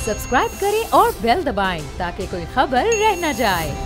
Subscribe करें और bell दबाएं ताकि कोई खबर रह न जाए।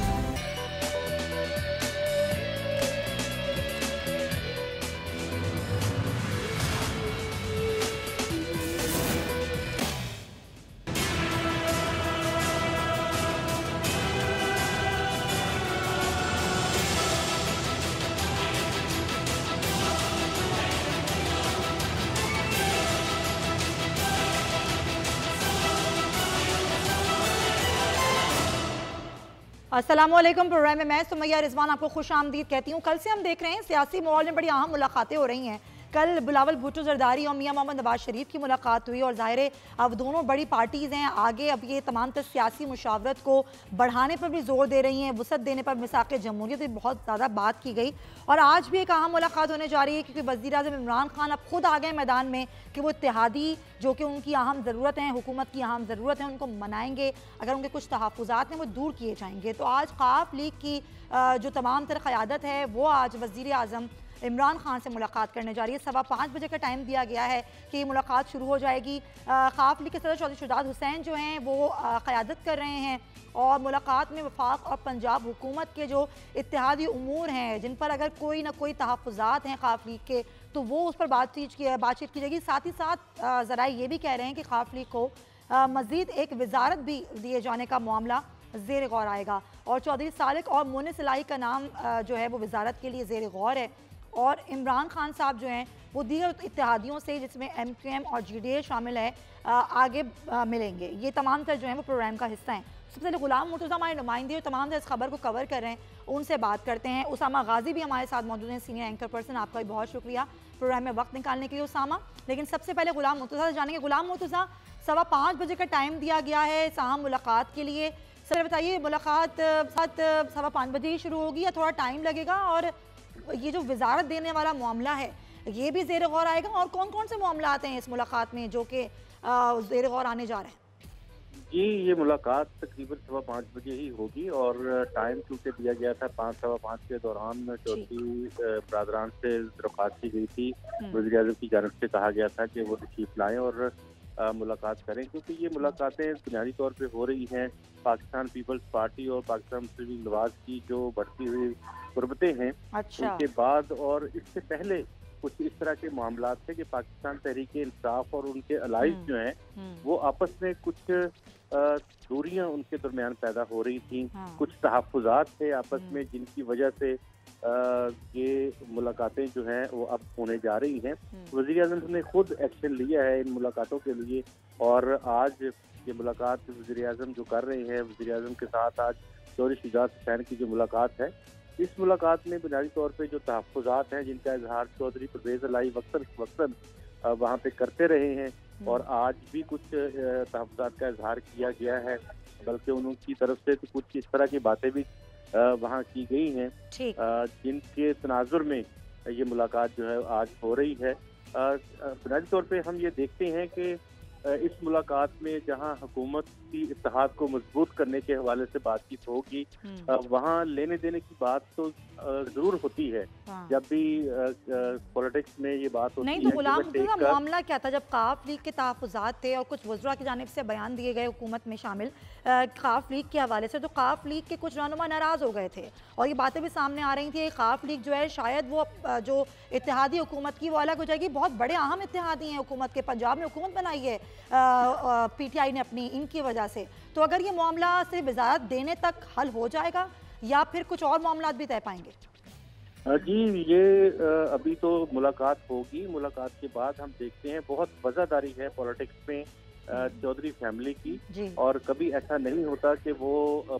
अस्सलामुअलैकुम। प्रोग्राम में मैं सुमैया रिजवान आपको खुश आमदीद कहती हूँ। कल से हम देख रहे हैं सियासी माहौल में बड़ी अहम मुलाकातें हो रही हैं। कल बिलावल भुट्टो जरदारी और मियां मोहम्मद नवाज शरीफ की मुलाकात हुई और ज़ाहिर है अब दोनों बड़ी पार्टीज़ हैं, आगे अब ये तमाम तर सियासी मुशावरत को बढ़ाने पर भी जोर दे रही हैं, वसअत देने पर मिसाक़ जमहूरियत भी बहुत ज़्यादा बात की गई। और आज भी एक अहम मुलाकात होने जा रही है क्योंकि वज़ीर-ए-आज़म इमरान खान अब खुद आ गए मैदान में कि वो इत्तेहादी जो कि उनकी अहम ज़रूरत है, हुकूमत की अहम ज़रूरत है, उनको मनाएंगे। अगर उनके कुछ तहफ़्फ़ुज़ात हैं वो दूर किए जाएंगे। तो आज ख़ाफ लीग की जो तमाम तर क़यादत है वो आज वज़ीर-ए-आज़म इमरान खान से मुलाकात करने जा रही है। 5:15 बजे का टाइम दिया गया है कि ये मुलाकात शुरू हो जाएगी। ख़ाफ लीग के सदर चौधरी शुजात हुसैन जो हैं वो क़यादत कर रहे हैं और मुलाकात में वफाक और पंजाब हुकूमत के जो इत्तेहादी उमूर हैं जिन पर अगर कोई ना कोई तहफ़्फ़ुज़ात हैं ख़ाफ लीग के तो वो उस पर बातचीत की जाएगी। साथ ही साथ ज़रा ये भी कह रहे हैं कि ख़ाफ लीग को मज़ीद एक वजारत भी दिए जाने का मामला ज़ेर गौर आएगा और चौधरी सालिक और मोनिस इलाही का नाम जो है वो वजारत के लिए ज़ेर गौर है। और इमरान खान साहब जो हैं वो दीगर इत्तेहादियों से जिसमें MQM और GDA शामिल है आगे मिलेंगे। ये तमाम तर जो है वो प्रोग्राम का हिस्सा हैं। सबसे पहले गुलाम मुर्तज़ा हमारे नुमाइंदे और तमाम तर इस खबर को कवर कर रहे हैं, उनसे बात करते हैं। उसामा गाजी भी हमारे साथ मौजूद हैं, सीनियर एंकर पर्सन। आपका भी बहुत शुक्रिया प्रोग्राम में वक्त निकालने के लिए उसामा। लेकिन सबसे पहले गुलाम मुर्तज़ा से जानेंगे। गुलाम मुर्तज़ा, 5:15 बजे का टाइम दिया गया है इस अहम मुलाकात के लिए। सर बताइए, मुलाकात 5:15 बजे ही शुरू होगी या थोड़ा टाइम लगेगा? और ये जो वजारत देने वाला मामला है ये भी ज़ेर गौर आएगा? और कौन कौन से मामलात हैं इस मुलाकात में जो कि ज़ेर गौर आने जा रहे हैं? जी, ये मुलाकात तकरीबन 5:15 बजे ही होगी और टाइम क्योंकि दिया गया था 5-5:15 के दौरान चौधरी बरादरान से दरख्वास्त की गई थी। वज़ीर-ए-आज़म की जानिब से कहा गया था कि वो तशरीफ लाएं और मुलाकात करें क्योंकि ये मुलाकातें बुनियादी तौर पे हो रही हैं पाकिस्तान पीपल्स पार्टी और पाकिस्तान मुस्लिम लीग नवाज की जो बढ़ती हुई गुर्बतें हैं उनके बाद। और इससे पहले कुछ इस तरह के मामला थे कि पाकिस्तान तहरीक इंसाफ और उनके अलाइज जो हैं वो आपस में कुछ दूरियां उनके दरमियान पैदा हो रही थी। कुछ तहफ़्फ़ुज़ात थे आपस में जिनकी वजह से ये मुलाकातें जो हैं वो अब होने जा रही हैं। वज़ीर-ए-आज़म ने खुद एक्शन लिया है इन मुलाकातों के लिए और आज ये मुलाकात वज़ीर-ए-आज़म जो कर रहे हैं, वज़ीर-ए-आज़म के साथ आज चौधरी शुजात हुसैन की जो मुलाकात है, इस मुलाकात में बुनियादी तौर पे जो तहफ़्फ़ुज़ात हैं जिनका इजहार चौधरी परवेज़ इलाही वक्तन वहाँ पे करते रहे हैं और आज भी कुछ तहफ़्फ़ुज़ात का इजहार किया गया है, बल्कि उनकी तरफ से तो कुछ इस तरह की बातें भी वहाँ की गई हैं जिनके तनाजुर में ये मुलाकात जो है आज हो रही है। बुनियादी तौर पे हम ये देखते हैं कि इस मुलाकात में जहां हुकूमत की इत्तेहाद को मजबूत करने के हवाले से बातचीत होगी, वहां लेने देने की बात तो जरूर होती है। जब भी पॉलिटिक्स में ये बात होती नहीं तो गुलाम मुर्तज़ा मामला क्या था जब ख़ाफ लीग के तहफ़्फ़ुज़ात थे और कुछ वज़रा की जानिब से बयान दिए गए हुकूमत में शामिल ख़ाफ लीग के हवाले से, तो ख़ाफ लीग के कुछ रहनुमा नाराज़ हो गए थे और ये बातें भी सामने आ रही थी ख़ाफ लीग जो है शायद वो जो इत्तेहादी हुकूमत की वो अलग हो जाएगी। बहुत बड़े अहम इत्तेहादी हैं हुकूमत के, पंजाब में हुकूमत बनाई है PTI ने अपनी, इनकी वजह से। तो अगर ये मामला सिर्फ वजारत देने तक हल हो जाएगा या फिर कुछ और मामला भी तय पाएंगे? जी, ये अभी तो मुलाकात होगी, मुलाकात के बाद हम देखते हैं। बहुत वज़ादारी है पॉलिटिक्स में चौधरी फैमिली की और कभी ऐसा नहीं होता कि वो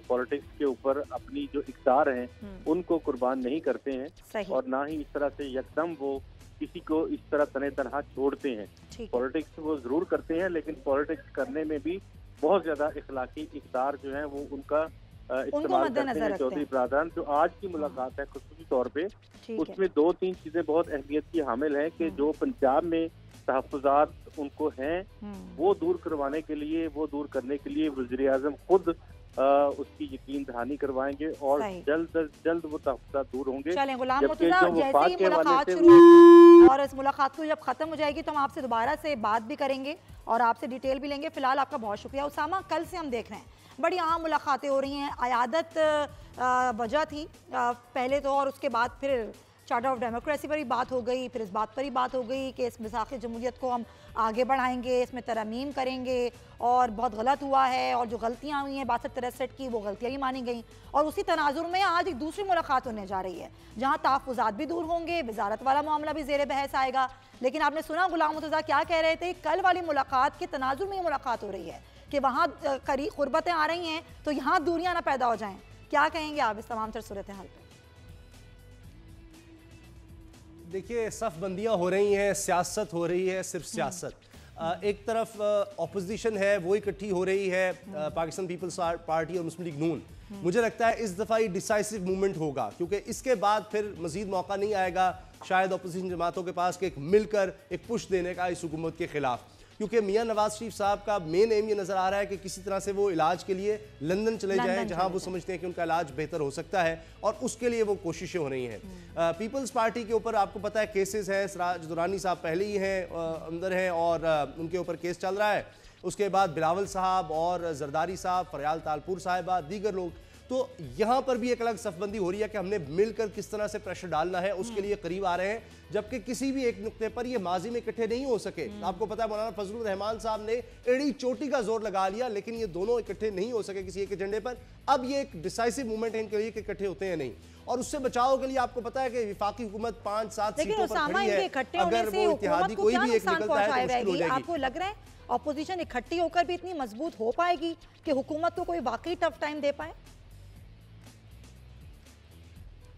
पॉलिटिक्स के ऊपर अपनी जो इक़्तिदार हैं उनको कुर्बान नहीं करते हैं और ना ही इस तरह से यकदम वो किसी को इस तरह तने तनहा छोड़ते हैं। पॉलिटिक्स वो जरूर करते हैं लेकिन पॉलिटिक्स करने में भी बहुत ज्यादा इखलाकी इक़्तिदार जो है वो उनका इस्तेमाल करते हैं चौधरी बरादरान। जो आज की मुलाकात है खुसूसी तौर पे उसमें 2-3 चीजें बहुत अहमियत की हामिल हैं कि जो पंजाब में तहफ़्फ़ुज़ात उनको हैं वो दूर करवाने के लिए, वो दूर करने के लिए वज़ीर-ए-आज़म खुद उसकी यकीन दहानी करवाएंगे और जल्द अज जल्द वो तहफ़्फ़ुज़ात दूर होंगे। चलें गुलाम मुर्तज़ा, जैसे ही मुलाकात शुरू और इस मुलाकात को जब ख़त्म हो जाएगी तो हम आपसे दोबारा से बात भी करेंगे और आपसे डिटेल भी लेंगे। फ़िलहाल आपका बहुत शुक्रिया उसामा। कल से हम देख रहे हैं बड़ी अहम मुलाकातें हो रही हैं। अयादत वजह थी पहले तो, और उसके बाद फिर चार्टर ऑफ डेमोक्रेसी पर ही बात हो गई, फिर इस बात पर ही बात हो गई कि इस मिसाक़ जमहूरियत को हम आगे बढ़ाएंगे, इसमें तरमीम करेंगे और बहुत गलत हुआ है और जो गलतियाँ हुई हैं 62-63 की वो गलतियाँ ही मानी गई। और उसी तनाजुर में आज एक दूसरी मुलाकात होने जा रही है जहाँ तहफ़्फ़ुज़ात भी दूर होंगे, वजारत वाला मामला भी ज़ेर बहस आएगा। लेकिन आपने सुना गुलाम मुर्तज़ा क्या कह रहे थे, कल वाली मुलाकात के तनाजुर में ये मुलाकात हो रही है कि वहाँ करीब क़ुरबतें आ रही हैं तो यहाँ दूरियाँ ना पैदा हो जाएँ। क्या कहेंगे आप इस तमाम तर सूरत हाल पर? देखिए, सफ़बंदियाँ हो रही हैं, सियासत हो रही है, सिर्फ सियासत। एक तरफ ऑपोजिशन है वो इकट्ठी हो रही है, पाकिस्तान पीपल्स पार्टी और मुस्लिम लीग नून। मुझे लगता है इस दफ़ा ये डिसाइसिव मूवमेंट होगा क्योंकि इसके बाद फिर मजीद मौका नहीं आएगा शायद अपोजिशन जमातों के पास कि एक मिलकर एक पुश देने का इस हुकूमत के खिलाफ, क्योंकि मियां नवाज शरीफ साहब का मेन एम ये नज़र आ रहा है कि किसी तरह से वो इलाज के लिए लंदन चले जाएं जहां वो समझते हैं कि उनका इलाज बेहतर हो सकता है और उसके लिए वो कोशिशें हो रही हैं। पीपल्स पार्टी के ऊपर आपको पता है केसेस हैं, सिराज दुरानी साहब पहले ही हैं अंदर हैं और उनके ऊपर केस चल रहा है। उसके बाद बिलावल साहब और जरदारी साहब, फरयाल तालपुर साहिबा, दीगर लोग, तो यहाँ पर भी एक अलग सफबंदी हो रही है कि हमने मिलकर किस तरह से प्रेशर डालना है उसके लिए करीब आ रहे हैं, जबकि किसी भी एक नुक्ते पर ये माजी में इकट्ठे नहीं हो सके। आपको पता है मौलाना फजलुर रहमान साहब ने एड़ी चोटी का जोर लगा लिया लेकिन ये दोनों इकट्ठे नहीं हो सके किसी एक एजेंडे पर। अब ये एक डिसाइसिव मूवमेंट है इनके लिए कि इकट्ठे होते हैं नहीं, और उससे बचाव के लिए आपको पता है कि विफाकी हुकूमत 5-7 सीटों पर खड़ी है, अगर वो इत्तेहादी कोई भी एक निकलता है तो मुश्किल हो जाएगी। आपको लग रहा है ऑपोजिशन इकट्ठी होकर भी इतनी मजबूत हो पाएगी कि हुकूमत को कोई वाकई टफ टाइम दे पाए?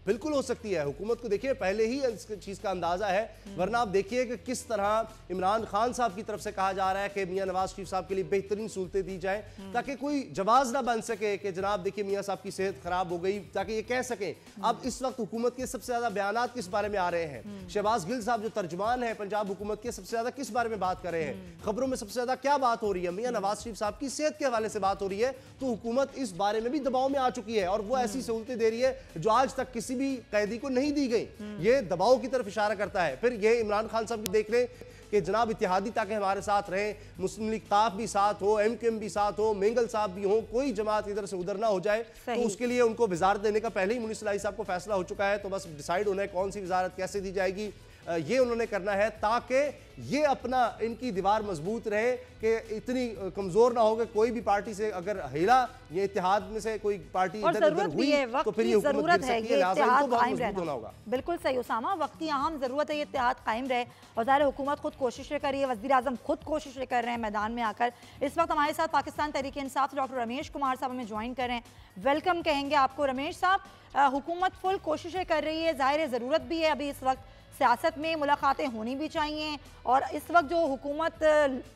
बिल्कुल हो सकती है। हुकूमत को देखिए पहले ही इस चीज़ का अंदाजा है, वरना आप देखिए कि किस तरह इमरान खान साहब की तरफ से कहा जा रहा है कि मियां नवाज शरीफ साहब के लिए बेहतरीन सहूलतें दी जाए ताकि कोई जवाब ना बन सके कि जनाब देखिए मियां साहब की सेहत खराब हो गई, ताकि ये कह सकें। अब इस वक्त हुकूमत के सबसे ज्यादा बयान किस बारे में आ रहे हैं? शहबाज गिल साहब जो तर्जुमान है पंजाब हुकूमत के, सबसे ज्यादा किस बारे में बात कर रहे हैं? खबरों में सबसे ज्यादा क्या बात हो रही है? मियां नवाज शरीफ साहब की सेहत के हवाले से बात हो रही है। तो हुकूमत इस बारे में भी दबाव में आ चुकी है और वो ऐसी सहूलतें दे रही है जो आज तक किसी भी कैदी को नहीं दी गई। ये दबाव की तरफ इशारा करता है। फिर ये इमरान खान साहब देख रहे कि जनाब इत्तेहादी ताकि हमारे साथ रहे, मुस्लिम लीग ताफ भी साथ हो, एमकेएम भी साथ हो, मेंगल साहब भी हो, कोई जमात इधर से उधर ना हो जाए। तो उसके लिए उनको वजारत देने का पहले ही मुनीस इलाही साहब को फैसला हो चुका है। तो बस डिसाइड होना है कौन सी वजारत कैसे दी जाएगी, ये उन्होंने करना है ताकि ये अपना इनकी दीवार मजबूत रहे कि इतनी कमजोर ना हो कि कोई भी पार्टी से अगर हिला ये इत्तेहाद में से कोई पार्टी इधर उधर हुई तो फिर ये हुकूमत गिर सकती है। लिहाजा इनको बहुत मजबूत होना होगा। बिल्कुल सही उसामा, वक्त की अहम जरूरत है ये इत्तेहाद कायम रहे और ज़ाहिर हुकूमत खुद कोशिशें कर रही है, वज़ीर आज़म खुद कोशिशें कर रहे हैं मैदान में आकर। इस वक्त हमारे साथ पाकिस्तान तहरीक इंसाफ डॉक्टर रमेश कुमार साहब हमें ज्वाइन कर रहे हैं। वेलकम कहेंगे आपको रमेश साहब। हुकूमत फुल कोशिशें कर रही है, ज़ाहिर ज़रूरत भी है अभी इस वक्त सियासत में मुलाकातें होनी भी चाहिए, और इस वक्त जो हुकूमत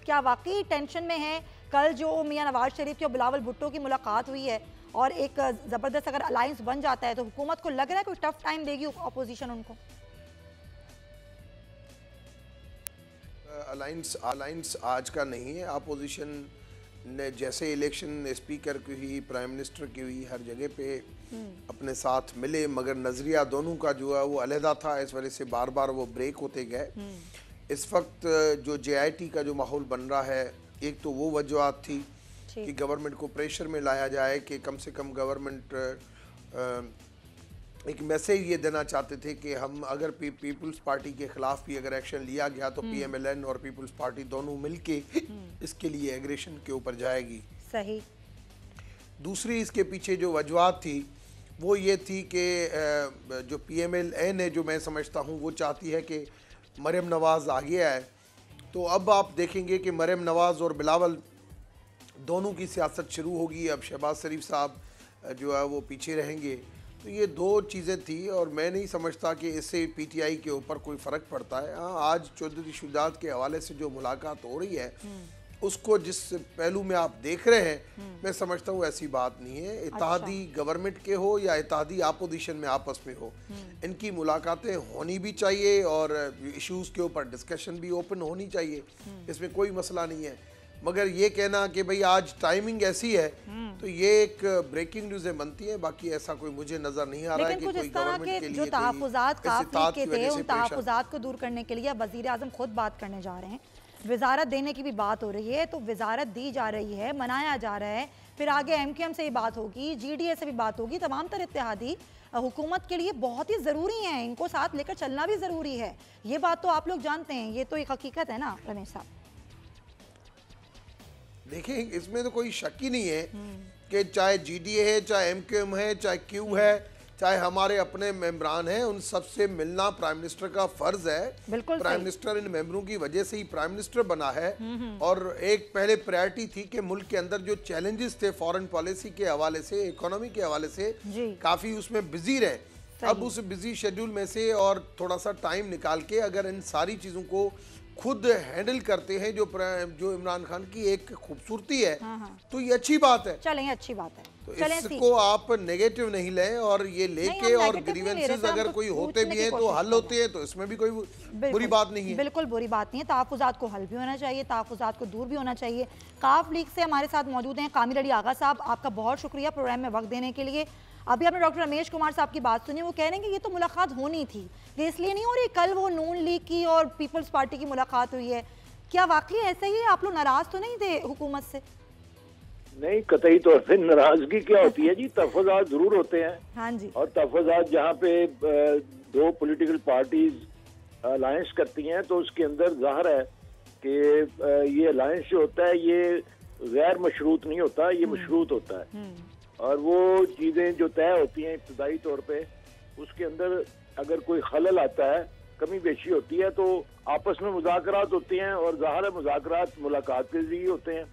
क्या वाकई टेंशन में है? कल जो मियां नवाज शरीफ की और बिलावल भुट्टो की मुलाकात हुई है और एक ज़बरदस्त अगर अलायंस बन जाता है तो हुकूमत को लग रहा है कोई टफ टाइम देगी अपोजिशन उनको? अलायंस आज का नहीं है। अपोजिशन ने जैसे इलेक्शन स्पीकर की हुई, प्राइम मिनिस्टर की हुई, हर जगह पे अपने साथ मिले, मगर नज़रिया दोनों का जो है वो अलहदा था। इस वजह से बार बार वो ब्रेक होते गए। इस वक्त जो JIT का जो माहौल बन रहा है, एक तो वो वजूहत थी कि गवर्नमेंट को प्रेशर में लाया जाए कि कम से कम गवर्नमेंट एक मैसेज ये देना चाहते थे कि हम अगर पीपल्स पार्टी के खिलाफ भी अगर एक्शन लिया गया तो PMLN और पीपल्स पार्टी दोनों मिलके इसके लिए एग्रेशन के ऊपर जाएगी। सही। दूसरी इसके पीछे जो वजूहत थी वो ये थी कि जो PMLN है, जो मैं समझता हूँ, वो चाहती है कि मरियम नवाज़ आ गया है तो अब आप देखेंगे कि मरियम नवाज़ और बिलावल दोनों की सियासत शुरू होगी। अब शहबाज शरीफ साहब जो है वो पीछे रहेंगे। तो ये दो चीज़ें थी और मैं नहीं समझता कि इससे PTI के ऊपर कोई फ़र्क पड़ता है। हाँ, आज चौधरी शुजात के हवाले से जो मुलाकात हो रही है उसको जिस पहलू में आप देख रहे हैं, मैं समझता हूँ ऐसी बात नहीं है। इत्तेहादी गवर्नमेंट के हो या इत्तेहादी अपोजिशन में आपस में हो, इनकी मुलाकातें होनी भी चाहिए और इश्यूज़ के ऊपर डिस्कशन भी ओपन होनी चाहिए, इसमें कोई मसला नहीं है। मगर ये कहना कि भाई आज टाइमिंग ऐसी है तो ये एक ब्रेकिंग न्यूज़ें बनती है, बाकी ऐसा कोई मुझे नजर नहीं आ रहा है कि कुछ कोई इस तरह गवर्नमेंट के के जो लिए तहफ़्फ़ुज़ात काफ लीग के थे उन तहफ़्फ़ुज़ात को दूर करने के लिए वज़ीर आज़म खुद बात करने जा रहे हैं। वजारत देने की भी बात हो रही है, तो वजारत दी जा रही है, मनाया जा रहा है, फिर आगे MQM से भी बात होगी, GDA से भी बात होगी। तमाम तरह इत्तेहादी हुकूमत के लिए बहुत ही ज़रूरी हैं, इनको साथ लेकर चलना भी ज़रूरी है। ये बात तो आप लोग जानते हैं, ये तो एक हकीकत है ना रमेश साहब। देखिए इसमें तो कोई शक ही नहीं है कि चाहे GDA है, चाहे MQM है, चाहे Q है, चाहे हमारे अपने मेंबरान हैं, उन सबसे मिलना प्राइम मिनिस्टर का फर्ज है। प्राइम मिनिस्टर इन मेंबरों की वजह से ही प्राइम मिनिस्टर बना है। और एक पहले प्रायोरिटी थी कि मुल्क के अंदर जो चैलेंजेस थे फॉरेन पॉलिसी के हवाले से, इकोनॉमी के हवाले से, काफ़ी उसमें बिजी रहे। अब उस बिजी शेड्यूल में से और थोड़ा सा टाइम निकाल के अगर इन सारी चीज़ों को खुद हैंडल करते हैं, जो इमरान खान की एक खूबसूरती है, तो ये अच्छी बात है। चलें, अच्छी बात है। तो इसको आप नेगेटिव नहीं लें और ये लेके और ग्रीवेंसेस अगर कोई होते भी हैं तो हल होते हैं, तो इसमें भी कोई बुरी बात नहीं है। बिल्कुल बुरी बात नहीं है। तहफ़्फ़ुज़ात को हल भी होना चाहिए, तहफ़्फ़ुज़ात को दूर भी होना चाहिए। काफ लीग से हमारे साथ मौजूद हैं कामिल अली आगा साहब, आपका बहुत शुक्रिया प्रोग्राम में वक्त देने के लिए। अभी आपने डॉक्टर रमेश कुमार साहब की बात सुनी, वो कह रहे हैं कि ये तो मुलाकात होनी थी, ये इसलिए नहीं हो रही, कल वो नून लीग की और पीपल्स पार्टी की मुलाकात हुई है। क्या वाकई ऐसा ही है? आप लोग नाराज तो नहीं थे हुकूमत से? नहीं, कतई तौर पे नाराजगी क्या होती है जी, तहफ़्फ़ुज़ात जरूर होते हैं। हाँ जी। और तहफ़्फ़ुज़ात जहाँ पे दो पॉलिटिकल पार्टीज अलायंस करती हैं तो उसके अंदर जाहिर है कि ये अलायंस जो होता है ये गैर मशरूत नहीं होता, ये मशरूत होता है। और वो चीज़ें जो तय होती हैं इब्तदाई तौर पे, उसके अंदर अगर कोई खलल आता है, कमी बेशी होती है, तो आपस में मुज़ाकरात होती हैं और ज़ाहिर है मुज़ाकरात मुलाकात के जरिए होते हैं।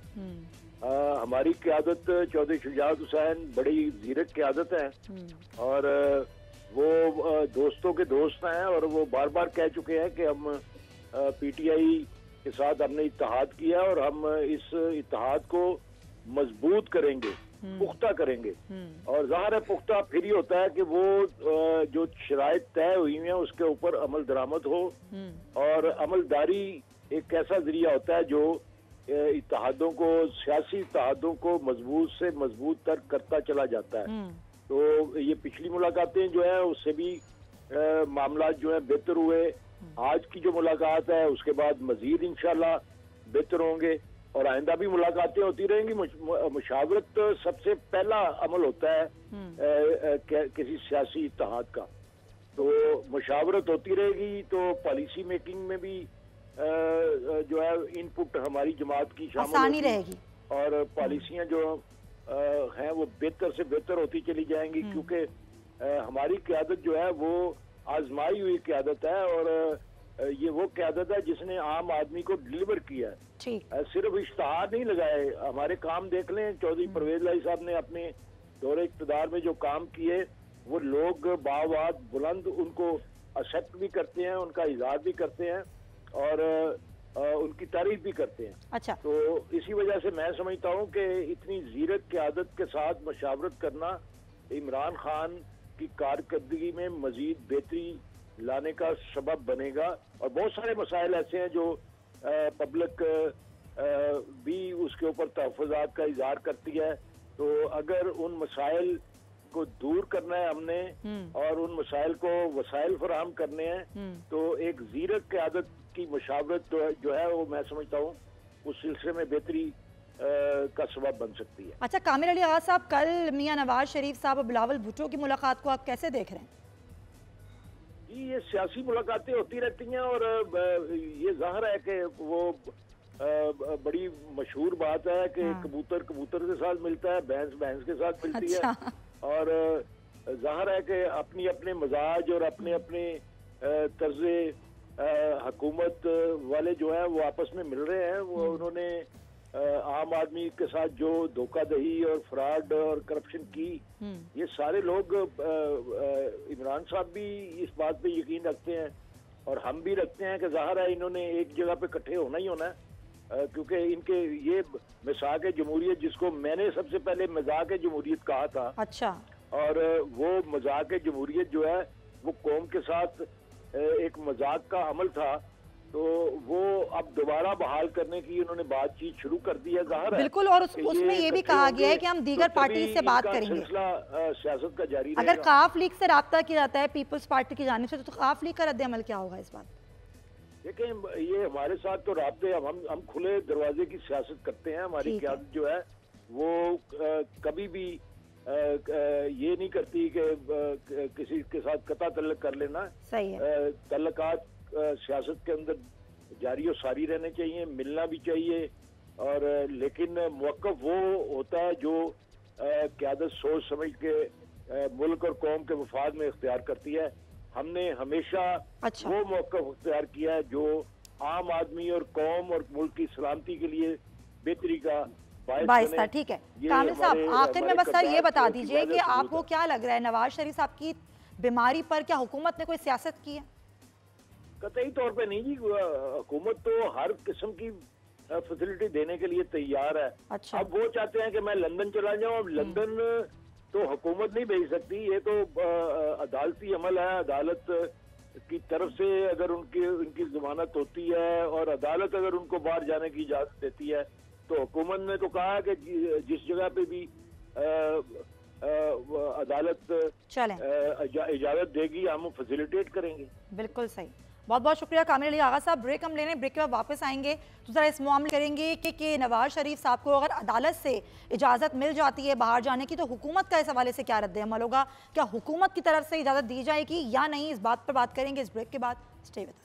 हमारी क़यादत चौधरी शुजात हुसैन बड़ी ज़ीरक क़यादत है और वो दोस्तों के दोस्त हैं और वो बार बार कह चुके हैं कि हम PTI के साथ हमने इत्तेहाद किया और हम इस इत्तेहाद को मजबूत करेंगे, पुख्ता करेंगे। और ज़ाहिर है पुख्ता फिर ही होता है कि वो जो शराइत तय हुई हैं उसके ऊपर अमल दरामद हो, और अमलदारी एक ऐसा जरिया होता है जो इत्तेहादों को, सियासी इत्तेहादों को मजबूत से मजबूत तर करता चला जाता है। तो ये पिछली मुलाकातें जो है उससे भी मामला जो है बेहतर हुए। आज की जो मुलाकात है उसके बाद मजीद इंशाल्लाह बेहतर होंगे और आइंदा भी मुलाकातें होती रहेंगी। मुशावरत सबसे पहला अमल होता है किसी सियासी इत्तेहाद का, तो मुशावरत होती रहेगी तो पॉलिसी मेकिंग में भी जो है इनपुट हमारी जमात की शामिल रहेगी और पॉलिसियां जो हैं वो बेहतर से बेहतर होती चली जाएंगी, क्योंकि हमारी क़यादत जो है वो आजमाई हुई क़यादत है और ये वो क़यादत है जिसने आम आदमी को डिलीवर किया है। सिर्फ इश्तहार नहीं लगाए, हमारे काम देख लें। चौधरी परवेज लाई साहब ने अपने दौरे इक़्तिदार में जो काम किए वो लोग बावाद बुलंद उनको एक्सेप्ट भी करते हैं, उनका इज़हार भी करते हैं और उनकी तारीफ भी करते हैं। अच्छा। तो इसी वजह से मैं समझता हूँ कि इतनी ज़ीरक क़यादत के साथ मशावरत करना इमरान खान की कारकर्दगी में मजीद बेहतरी लाने का सबब बनेगा। और बहुत सारे मसाइल ऐसे हैं जो पब्लिक भी उसके ऊपर तहफ़्फ़ुज़ात का इज़हार करती है, तो अगर उन मसाइल को दूर करना है हमने और उन मसाइल को वसाइल फराहम करने हैं, तो एक ज़ीरक क़यादत की मशावरत जो है वो मैं समझता हूँ उस सिलसिले में बेहतरी का सबब बन सकती है। अच्छा कामिल अली आगा साहब, कल मियां नवाज शरीफ साहब और बिलावल भुट्टो की मुलाकात को आप कैसे देख रहे हैं? जी, ये सियासी मुलाकातें होती रहती हैं और ये जाहिर है कि वो बड़ी मशहूर बात है कि कबूतर कबूतर के साथ मिलता है, भैंस भैंस के साथ मिलती है। और जाहिर है कि अपनी अपने मजाज और अपने अपने तर्ज़े हुकूमत वाले जो है वो आपस में मिल रहे हैं। वो उन्होंने आम आदमी के साथ जो धोखाधड़ी और फ्रॉड और करप्शन की, ये सारे लोग इमरान साहब भी इस बात पे यकीन रखते हैं और हम भी रखते हैं कि जाहिर है इन्होंने एक जगह पे इकट्ठे होना ही होना है, क्योंकि इनके ये मिसाक जमहूरियत, जिसको मैंने सबसे पहले मजाक जमहूरियत कहा था। अच्छा। और वो मजाक जमहूरियत जो है वो कौम के साथ एक मजाक का अमल था, तो वो अब दोबारा बहाल करने की उन्होंने बातचीत शुरू कर दी है, जाहिर है बिल्कुल। और उसमें ये भी कहा गया है कि हम दीगर पार्टी से बात करेंगे। सियासत का जारी अगर काफ लीग से राब्ता किया जाता है पीपल्स पार्टी की जानिब से, तो काफ लीग का रद्द-ए-अमल क्या होगा इस बात? देखिए, ये हमारे साथ तो राब्ते, हम खुले दरवाजे की सियासत करते हैं। हमारी क़यादत जो है वो कभी भी ये नहीं करती कि किसी के साथ कता तल्लक कर लेना। सही है। तल्लकात सियासत के अंदर जारी और सारी रहने चाहिए, मिलना भी चाहिए, और लेकिन मौक़िफ़ वो होता है जो क़यादत सोच समझ के मुल्क और कौम के मफाद में इख्तियार करती है। हमने हमेशा वो मौक़िफ़ इख्तियार किया है जो आम आदमी और कौम और मुल्क की सलामती के लिए बेहतरी का बायस था। ठीक है कामिल साहब, आखिर में बस सर ये बता दीजिए कि आपको क्या लग रहा है, नवाज शरीफ साहब की बीमारी पर क्या हुकूमत ने कोई सियासत की है? कतई तौर पे नहीं जी, हुकूमत तो हर किस्म की फैसिलिटी देने के लिए तैयार है। अच्छा। अब वो चाहते हैं कि मैं लंदन चला जाऊं। अब लंदन तो हुकूमत नहीं भेज सकती, ये तो अदालती अमल है। अदालत की तरफ से अगर उनकी जमानत होती है और अदालत अगर उनको बाहर जाने की इजाजत देती है, तो हुकूमत ने तो कहा कि जिस जगह पे भी अदालत इजाजत देगी हम फैसिलिटेट करेंगे। बिल्कुल सही, बहुत बहुत शुक्रिया कामिल अली आगा साहब। ब्रेक हम लेने, ब्रेक के बाद वापस आएंगे तो ज़रा इस मामले करेंगे कि नवाज शरीफ साहब को अगर अदालत से इजाज़त मिल जाती है बाहर जाने की, तो हुकूमत का इस हवाले से क्या रद्द अमल होगा? क्या हुकूमत की तरफ से इजाज़त दी जाएगी या नहीं? इस बात पर बात करेंगे इस ब्रेक के बाद। Stay with us.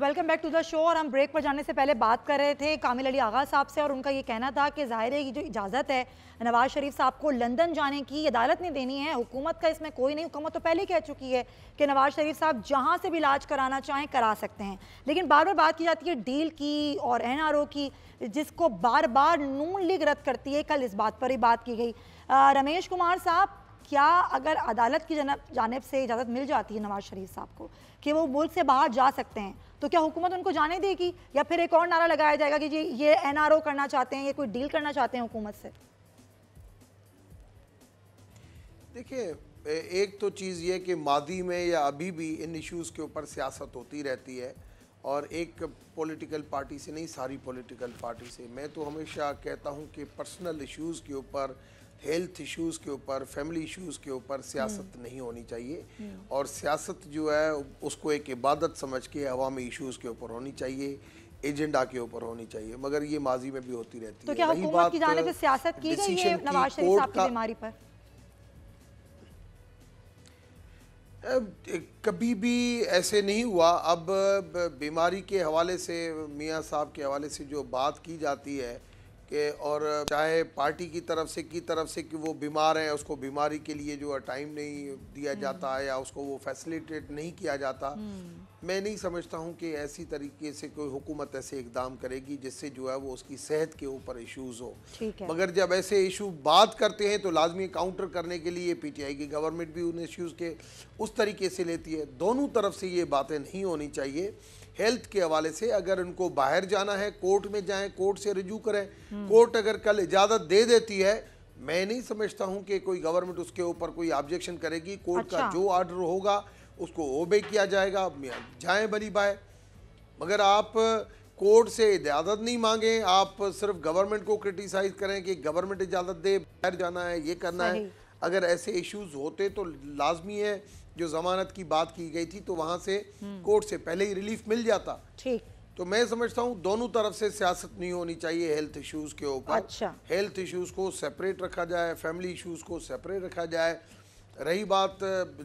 Welcome back to the show. और हम ब्रेक पर जाने से पहले बात कर रहे थे कामिल अली आगा साहब से, और उनका ये कहना था कि ज़ाहिर है ये जो इजाज़त है नवाज शरीफ साहब को लंदन जाने की, अदालत ने देनी है, हुकूमत का इसमें कोई नहीं। हुकूमत तो पहले कह चुकी है कि नवाज शरीफ साहब जहाँ से भी इलाज कराना चाहें करा सकते हैं, लेकिन बार बार बात की जाती है डील की और NRO की, जिसको बार बार नून लीग रद्द करती है। कल इस बात पर ही बात की गई। रमेश कुमार साहब, क्या अगर अदालत की जानिब से इजाज़त मिल जाती है नवाज शरीफ साहब को कि वो मुल्क से बाहर जा सकते हैं, तो क्या हुकूमत उनको जाने देगी, या फिर एक और नारा लगाया जाएगा कि जी ये NRO करना चाहते हैं, ये कोई डील करना चाहते हैं हुकूमत से? देखिए, एक तो चीज़ ये कि मादी में या अभी भी इन इश्यूज़ के ऊपर सियासत होती रहती है, और एक पॉलिटिकल पार्टी से नहीं, सारी पॉलिटिकल पार्टी से। मैं तो हमेशा कहता हूँ कि पर्सनल इश्यूज़ के ऊपर, हेल्थ इश्यूज़ के ऊपर, फैमिली इश्यूज़ के ऊपर सियासत नहीं होनी चाहिए, और सियासत जो है उसको एक इबादत समझ के अवामी इश्यूज़ के ऊपर होनी चाहिए, एजेंडा के ऊपर होनी चाहिए, मगर ये माजी में भी होती रहती है। तो क्या हुकूमत की जानिब से सियासत की गई है नवाज शरीफ साहब की बीमारी पर? कभी भी ऐसे नहीं हुआ। अब बीमारी के हवाले से, मियाँ साहब के हवाले से जो बात की जाती है कि, और चाहे पार्टी की तरफ से कि वो बीमार हैं, उसको बीमारी के लिए जो है टाइम नहीं दिया जाता है या उसको वो फैसिलिटेट नहीं किया जाता, मैं नहीं समझता हूँ कि ऐसी तरीके से कोई हुकूमत ऐसे इकदाम करेगी जिससे जो है वो उसकी सेहत के ऊपर इश्यूज़ हो। मगर जब ऐसे इशू बात करते हैं तो लाजमी काउंटर करने के लिए PTI की गवर्नमेंट भी उन इश्यूज़ के उस तरीके से लेती है। दोनों तरफ से ये बातें नहीं होनी चाहिए। हेल्थ के हवाले से अगर उनको बाहर जाना है, कोर्ट में जाएं, कोर्ट से रिजू करें। कोर्ट अगर कल इजाज़त दे देती है, मैं नहीं समझता हूं कि कोई गवर्नमेंट उसके ऊपर कोई ऑब्जेक्शन करेगी। कोर्ट का जो ऑर्डर होगा उसको ओबे किया जाएगा, जाएं बली बाय। मगर आप कोर्ट से इजाज़त नहीं मांगे, आप सिर्फ गवर्नमेंट को क्रिटिसाइज करें कि गवर्नमेंट इजाज़त दे, बाहर जाना है, ये करना है। अगर ऐसे इश्यूज होते तो लाजमी है, जो जमानत की बात की गई थी तो वहां से कोर्ट से पहले ही रिलीफ मिल जाता। ठीक। तो मैं समझता हूँ दोनों तरफ से सियासत नहीं होनी चाहिए हेल्थ इश्यूज के ऊपर। अच्छा। हेल्थ इश्यूज को सेपरेट रखा जाए, फैमिली इश्यूज को सेपरेट रखा जाए। रही बात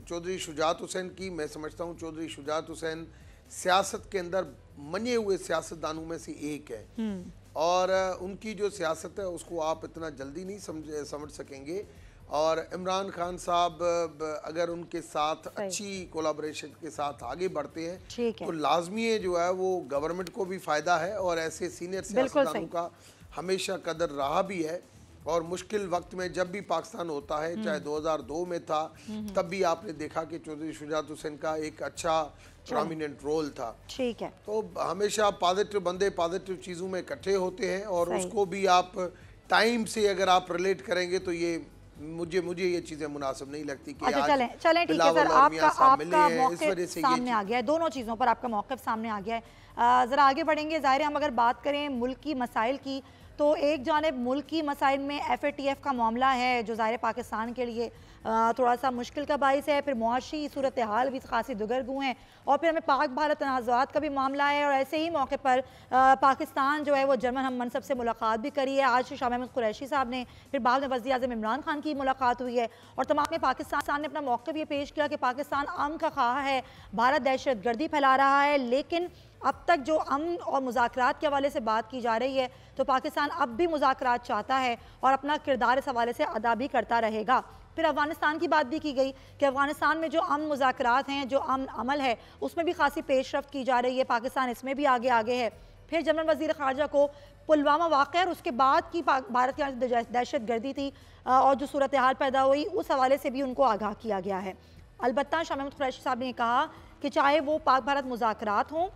चौधरी शुजात हुसैन की, मैं समझता हूँ चौधरी शुजात हुसैन सियासत के अंदर मने हुए सियासतदानों में से एक है, और उनकी जो सियासत है उसको आप इतना जल्दी नहीं समझ सकेंगे। और इमरान खान साहब अगर उनके साथ अच्छी कोलाबोरेशन के साथ आगे बढ़ते हैं तो लाजमी है जो है वो गवर्नमेंट को भी फ़ायदा है, और ऐसे सीनियर सियासतदानों का हमेशा कदर रहा भी है। और मुश्किल वक्त में जब भी पाकिस्तान होता है, चाहे 2002 में था, तब भी आपने देखा कि चौधरी शुजात हुसैन का एक अच्छा प्रोमिनेंट रोल था। ठीक है, तो हमेशा पॉजिटिव बंदे पॉजिटिव चीज़ों में इकट्ठे होते हैं और उसको भी आप टाइम से अगर आप रिलेट करेंगे तो ये मुझे ये चीज़ें मुनासिब नहीं लगती कि अच्छा, चलें ठीक है सर, आपका मौक़िफ़ सामने आ गया है, दोनों चीज़ों पर आपका मौक़िफ़ सामने आ गया है। ज़रा आगे बढ़ेंगे। ज़ाहिर हम अगर बात करें मुल्क की मसाइल की, तो एक जानिब मुल्क की मसाइल में FATF का मामला है जो ज़ाहिर पाकिस्तान के लिए थोड़ा सा मुश्किल का बाइस है, फिर मुआशी सूरत हाल भी खासी दुगरगू हैं, और फिर हमें पाक भारत तनाज़ुआत का भी मामला है। और ऐसे ही मौके पर पाकिस्तान जो है वो जर्मन हम मनसब से मुलाकात भी करी है। आज शाह महमूद कुरैशी साहब ने, फिर बाद में वज़ीर आज़म इमरान खान की मुलाकात हुई है, और तमाम में पाकिस्तान ने अपना मौक़िफ़ ये पेश किया कि पाकिस्तान अमन का ख़्वाह है, भारत दहशत गर्दी फैला रहा है। लेकिन अब तक जो अमन और मुज़ाकरात के हवाले से बात की जा रही है, तो पाकिस्तान अब भी मुज़ाकरात चाहता है और अपना किरदार इस हवाले से अदा भी करता रहेगा। फिर अफ़गानिस्तान की बात भी की गई कि अफ़गानिस्तान में जो अमन मुज़ाकरात हैं, जो अमन अमल है, उसमें भी खासी पेशरफ्त की जा रही है, पाकिस्तान इसमें भी आगे है। फिर जर्मन वज़ीर ख़ारजा को पुलवामा वाक़या और उसके बाद की भारत की दहशत गर्दी थी और जो सूरत हाल पैदा हुई, उस हवाले से भी उनको आगाह किया गया है। अलबत्ता शाह महमूद कुरैशी साहब ने कहा कि चाहे वो पाक भारत मुज़ाकरात हों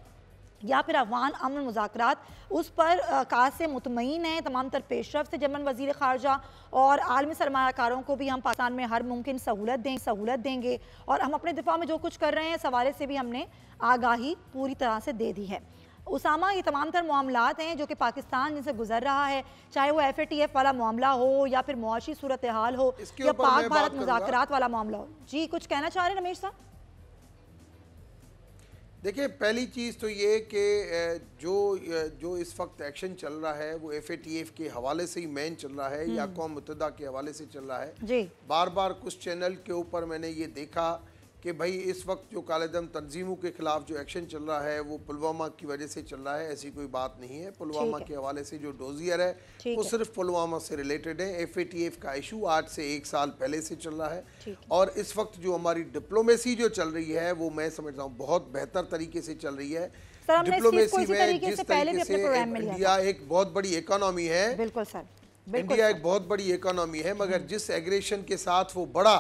या फिर अफ़गान अमन मुज़ाकरात, उस पर काज से मुतमईन है तमाम तर पेशरफ्त से जर्मन वज़ीर ख़ारजा, और आलमी सरमायाकारों को भी हम पाकिस्तान में हर मुमकिन सहूलत देंगे, और हम अपने दिफा में जो कुछ कर रहे हैं इस हवाले से भी हमने आगाही पूरी तरह से दे दी है। उसामा, ये तमाम तर मामलात हैं जो कि पाकिस्तान जिनसे गुजर रहा है, चाहे वो FATF वाला मामला हो या फिर मुआशी सूरत हाल हो या पाक भारत मुज़ाकरात वाला मामला हो। जी, कुछ कहना चाह रहे हैं रमेश साहब? देखिए, पहली चीज़ तो ये कि जो इस वक्त एक्शन चल रहा है वो FATF के हवाले से ही मेन चल रहा है या अक़वाम मुत्तहिदा के हवाले से चल रहा है जी। बार बार कुछ चैनल के ऊपर मैंने ये देखा कि भाई इस वक्त जो कालेदम तंजीमों के खिलाफ जो एक्शन चल रहा है वो पुलवामा की वजह से चल रहा है। ऐसी कोई बात नहीं है। पुलवामा के हवाले से जो डोजियर है वो सिर्फ पुलवामा से रिलेटेड है। FATF का इशू आज से 1 साल पहले से चल रहा है और इस वक्त जो हमारी डिप्लोमेसी जो चल रही है वो मैं समझता हूँ बहुत बेहतर तरीके से चल रही है। डिप्लोमेसी में जिस तरीके से इंडिया एक बहुत बड़ी इकोनॉमी है, बिल्कुल सर, इंडिया एक बहुत बड़ी इकोनॉमी है, मगर जिस एग्रेशन के साथ वो बढ़ा,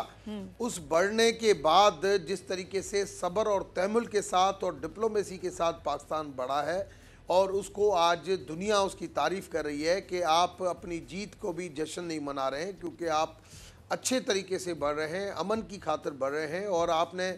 उस बढ़ने के बाद जिस तरीके से सब्र और तहम्मुल के साथ और डिप्लोमेसी के साथ पाकिस्तान बढ़ा है और उसको आज दुनिया उसकी तारीफ कर रही है कि आप अपनी जीत को भी जश्न नहीं मना रहे हैं क्योंकि आप अच्छे तरीके से बढ़ रहे हैं, अमन की खातिर बढ़ रहे हैं। और आपने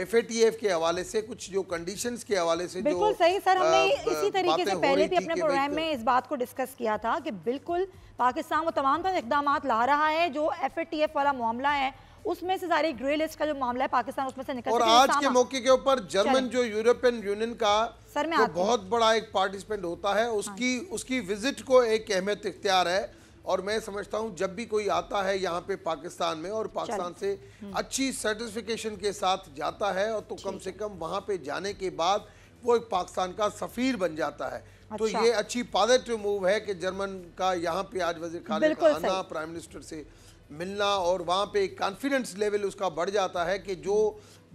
FATF के हवाले से कुछ जो कंडीशंस के हवाले से बिल्कुल सही सर, हमने इसी तरीके से पहले भी अपने प्रोग्राम में इस बात को डिस्कस किया था कि बिल्कुल पाकिस्तान वो तमाम तरह इक़दामात ला रहा है। जो FATF वाला मामला है उसमें से सारी ग्रे लिस्ट का जो मामला है पाकिस्तान उसमें से निकल और आज के मौके के ऊपर जर्मन जो यूरोपियन यूनियन का सर में बहुत बड़ा एक पार्टिसिपेंट होता है, उसकी विजिट को एक अहमियत इख्तियार है। और मैं समझता हूं जब भी कोई आता है यहाँ पे पाकिस्तान में और पाकिस्तान से अच्छी सर्टिफिकेशन के साथ जाता है और तो कम से कम वहाँ पे जाने के बाद वो एक पाकिस्तान का सफीर बन जाता है। तो ये अच्छी पॉजिटिव मूव है कि जर्मन का यहाँ पे आज वज़ीर खारिजा का आना, प्राइम मिनिस्टर से मिलना और वहाँ पे कॉन्फिडेंस लेवल उसका बढ़ जाता है कि जो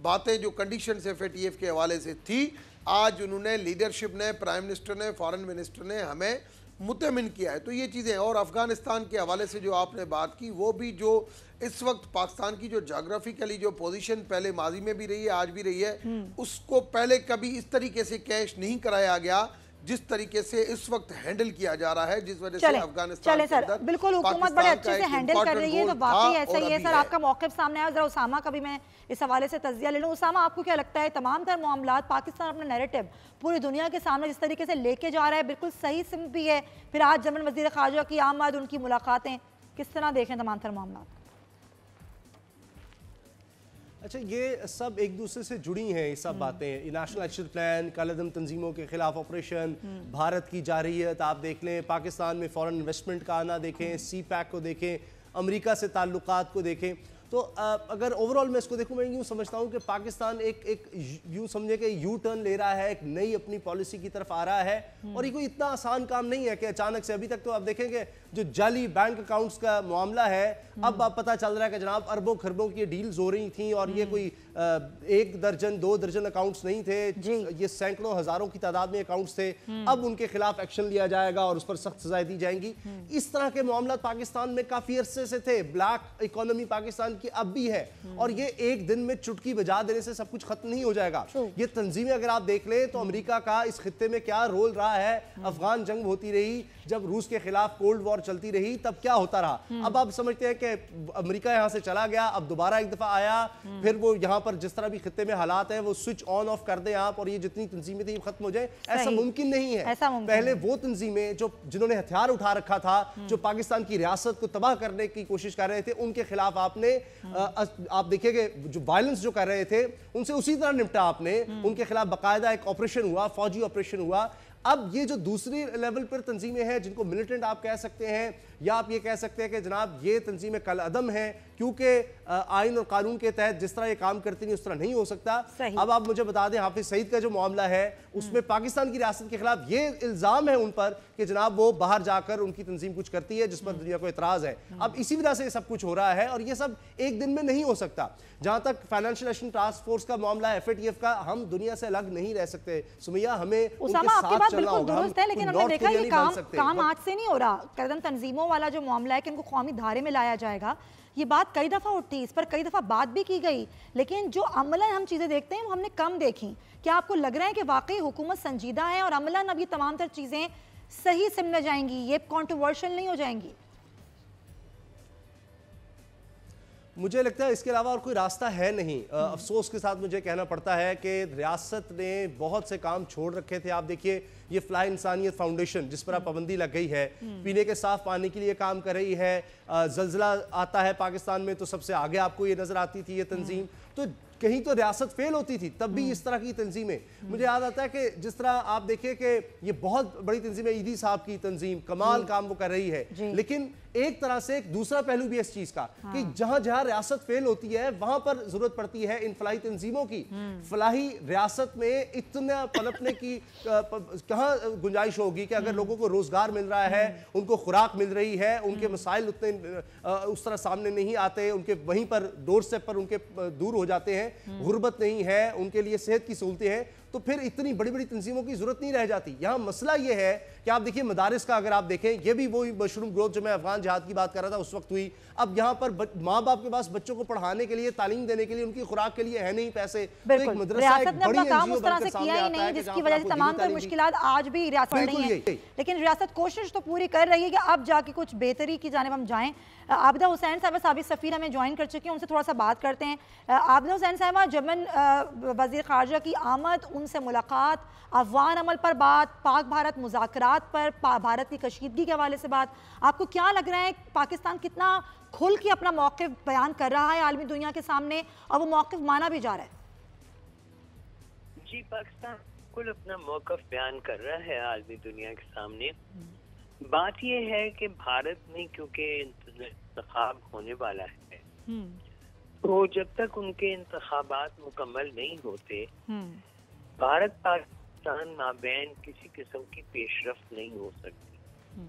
बातें जो कंडीशन FATF के हवाले से थी, आज उन्होंने लीडरशिप ने, प्राइम मिनिस्टर ने, फॉरेन मिनिस्टर ने हमें मुतमिन किया है। तो ये चीज़ें, और अफ़गानिस्तान के हवाले से जो आपने बात की, वो भी जो इस वक्त पाकिस्तान की जो जोग्राफिकली जो पोजीशन पहले माजी में भी रही है, आज भी रही है, उसको पहले कभी इस तरीके से कैश नहीं कराया गया जिस तरीके से इस वक्त हैंडल किया जा रहा है, जिस वजह से अफगानिस्तान के अंदर बिल्कुल हुकूमत बड़े अच्छे से हैंडल कर रही है। तो वाकई ऐसा ही है सर, आपका मौक़िफ़ सामने आया। जरा उसामा का भी मैं इस हवाले से तज़किया ले लूँ। उसामा, आपको क्या लगता है तमाम तर मामलात पाकिस्तान अपना नैरेटिव पूरी दुनिया के सामने जिस तरीके से लेके जा रहा है बिल्कुल सही सिम भी है, फिर आज जर्मन वज़ीर ख़ारजा की आमद, उनकी मुलाकातें, किस तरह देखें तमाम तर मामला? अच्छा, ये सब एक दूसरे से जुड़ी हैं ये सब बातें। नेशनल एक्शन प्लान, कालेदम तंजीमों के खिलाफ ऑपरेशन, भारत की जारहियत आप देख लें, पाकिस्तान में फॉरेन इन्वेस्टमेंट का आना देखें, CPAC को देखें, अमेरिका से ताल्लुकात को देखें। तो अगर ओवरऑल मैं इसको देखूँ, मैं यूँ समझता हूँ कि पाकिस्तान एक यूँ समझे कि यू टर्न ले रहा है, एक नई अपनी पॉलिसी की तरफ आ रहा है। और ये कोई इतना आसान काम नहीं है कि अचानक से, अभी तक तो आप देखेंगे जो जाली बैंक अकाउंट्स का मामला है, अब आप पता चल रहा है कि जनाब अरबों खरबों की डील्स हो रही थी और ये कोई 1 दर्जन 2 दर्जन अकाउंट्स नहीं थे, ये सैकड़ों हजारों की तादाद में अकाउंट्स थे। अब उनके खिलाफ एक्शन लिया जाएगा और उस पर सख्त सजाएं दी जाएंगी। इस तरह के मामला पाकिस्तान में काफी अरसे से थे। ब्लैक इकोनॉमी पाकिस्तान की अब भी है और ये एक दिन में चुटकी बजा देने से सब कुछ खत्म नहीं हो जाएगा। ये तंजीमें अगर आप देख लें तो अमेरिका का इस खित्ते में क्या रोल रहा है, अफगान जंग होती रही, जब रूस के खिलाफ कोल्ड वॉर चलती रही तब क्या होता रहा। अब आप समझते हैं कि अमेरिका यहां से चला गया, अब दोबारा एक दफा आया, फिर वो यहां पर जिस तरह भी खित्ते में हालात हैं वो स्विच ऑन ऑफ कर दें आप और ये जितनी तंजीमें थी खत्म हो जाए, ऐसा मुमकिन नहीं है। पहले वो तंजीमें जिन्होंने हथियार उठा रखा था, जो पाकिस्तान की रियासत को तबाह करने की कोशिश कर रहे थे, उनके खिलाफ आपने आप देखिए जो वायलेंस जो कर रहे थे उनसे उसी तरह निपटा आपने। उनके खिलाफ बाकायदा एक ऑपरेशन हुआ, फौजी ऑपरेशन हुआ। अब ये जो दूसरी लेवल पर तंजीमें हैं जिनको मिलिटेंट आप कह सकते हैं या आप ये कह सकते हैं कि जनाब ये तंजीमें कल अदम हैं क्योंकि आइन और कानून के तहत जिस तरह ये काम करती नहीं उस तरह नहीं हो सकता। अब आप मुझे बता दें हाफिज सईद का जो मामला है उसमें पाकिस्तान की रियासत के खिलाफ ये इल्जाम है उन पर कि जनाब वो बाहर जाकर उनकी तंजीम कुछ करती है जिस पर दुनिया को इतराज है। अब इसी वजह से ये सब कुछ हो रहा है और ये सब एक दिन में नहीं हो सकता। जहां तक फाइनेंशियल एक्शन टास्क फोर्स का मामला है, FATF का, हम दुनिया से अलग नहीं रह सकते सुमैया, हमें उनके साथ चलना होगा। लेकिन हमने देखा ये काम आज से नहीं हो रहा। कदम तंजीमों वाला जो मामला है कि इनको कौमी धारे में लाया जाएगा, ये बात कई दफ़ा उठी, इस पर कई दफ़ा बात भी की गई, लेकिन जो अमलन हम चीज़ें देखते हैं वो हमने कम देखी। क्या आपको लग रहा है कि वाकई हुकूमत संजीदा है और अमलन अब ये तमाम तर चीज़ें सही सिम में जाएंगी, ये कॉन्ट्रोवर्शियल नहीं हो जाएंगी? मुझे लगता है इसके अलावा और कोई रास्ता है नहीं। अफसोस के साथ मुझे कहना पड़ता है कि रियासत ने बहुत से काम छोड़ रखे थे। आप देखिए ये फलाह इंसानियत फाउंडेशन जिस पर पाबंदी लग गई है, पीने के साफ पानी के लिए काम कर रही है। जल्जला आता है पाकिस्तान में तो सबसे आगे आपको ये नजर आती थी ये तंजीम, तो कहीं तो रियासत फेल होती थी तब भी इस तरह की तंजीमें। मुझे याद आता है कि जिस तरह आप देखिए कि ये बहुत बड़ी तंजीम है, ईदी साहब की तंजीम कमाल काम वो कर रही है, लेकिन एक तरह से एक दूसरा पहलू भी इस चीज का कि जहां जहां रियासत फेल होती है वहां पर जरूरत पड़ती है इन फलाही तंजीमों की। फलाही रियासत में इतना पनपने की कहां गुंजाइश होगी कि अगर लोगों को रोजगार मिल रहा है, उनको खुराक मिल रही है, उनके मसाइल उतने उस तरह सामने नहीं आते, उनके वहीं पर डोर स्टेप पर उनके दूर हो जाते हैं, गुर्बत नहीं है, उनके लिए सेहत की सहूलतें हैं, तो फिर इतनी बड़ी बड़ी तंजीमों की जरूरत नहीं रह जाती। यहाँ मसला ये है कि आप देखिए मदारिस का अगर आप देखें, ये भी वही मशरूम ग्रोथ जो मैं अफगान जिहाद की बात कर रहा था उस वक्त हुई। अब यहाँ पर माँ बाप के पास बच्चों को पढ़ाने के लिए, तालीम देने के लिए, उनकी खुराक के लिए है नहीं पैसे। रियासत ने अपना काम उस तरह से किया ही नहीं, जिसकी वजह से तमाम तर मुश्किलात आज भी रियासत नहीं है। लेकिन रियासत कोशिश तो पूरी कर रही है कि अब जाके कुछ बेहतरी की जानिब हम जाएं। आबिदा हुसैन साहबा साबिक सफीर हमें ज्वाइन कर चुकी हैं, उनसे थोड़ा सा बात करते हैं। आबिदा हुसैन साहबा, जर्मन वजीर खारजा की आमद, उनसे मुलाकात, अफगान अमल पर बात, पाक भारत मुज़ाकरात पर भारत की कशीदगी के हवाले से बात, आपको क्या लग रहा है पाकिस्तान कितना खुल के अपना मौक़िफ़ बयान कर रहा है आलमी दुनिया के सामने और वो मौक़िफ़ माना भी जा रहा है? जी, पाकिस्तान खुल अपना मौक़िफ़ बयान कर रहा है आलमी दुनिया के सामने। बात यह है कि भारत में क्योंकि इंतखाब होने वाला है, तो जब तक उनके इंतखाबात मुकम्मल नहीं होते, भारत पाकिस्तान माबैन किसी किस्म की पेशरफ्त नहीं हो सकती।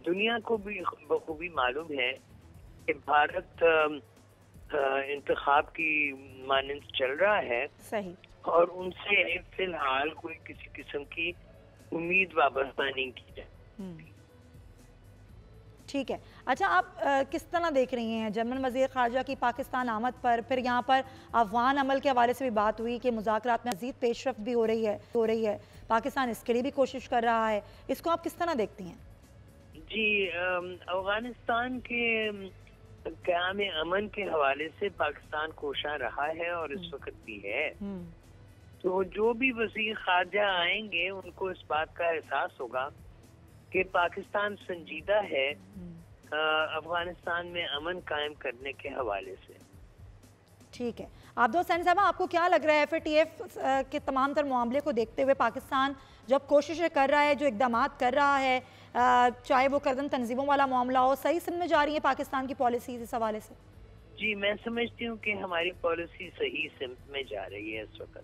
दुनिया को भी बखूबी मालूम है कि भारत इंतखाब की मानंद चल रहा है, सही, और उनसे फिलहाल कोई किसी किस्म की उम्मीद वाबस्ता नहीं की जाए। ठीक है, अच्छा, आप किस तरह देख रही हैं जर्मन वज़ीर ख़ारजा की पाकिस्तान आमद पर? फिर यहाँ पर अफ़गान अमल के हवाले से भी बात हुई कि मुज़ाकरात में मज़ीद पेशरफ्त भी हो रही है, पाकिस्तान इसके लिए भी कोशिश कर रहा है, इसको आप किस तरह देखती हैं? जी, अफ़गानिस्तान के क़याम अमन के हवाले से पाकिस्तान कोशा रहा है और इस वक्त भी है। तो जो भी वज़ीर ख़ारजा आएंगे उनको इस बात का एहसास होगा कि पाकिस्तान संजीदा है अफगानिस्तान में अमन कायम करने के हवाले से। ठीक है, आबिदा हुसैन साहब, आपको क्या लग रहा है FATF के तमाम तर मामले को देखते हुए पाकिस्तान जब कोशिशें कर रहा है, जो इक़दाम कर रहा है, चाहे वो कदम तंजीमों वाला मामला हो, सही सिम में जा रही है पाकिस्तान की पॉलिसी इस हवाले से? जी, मैं समझती हूँ कि हमारी पॉलिसी सही सिम में जा रही है इस वक्त।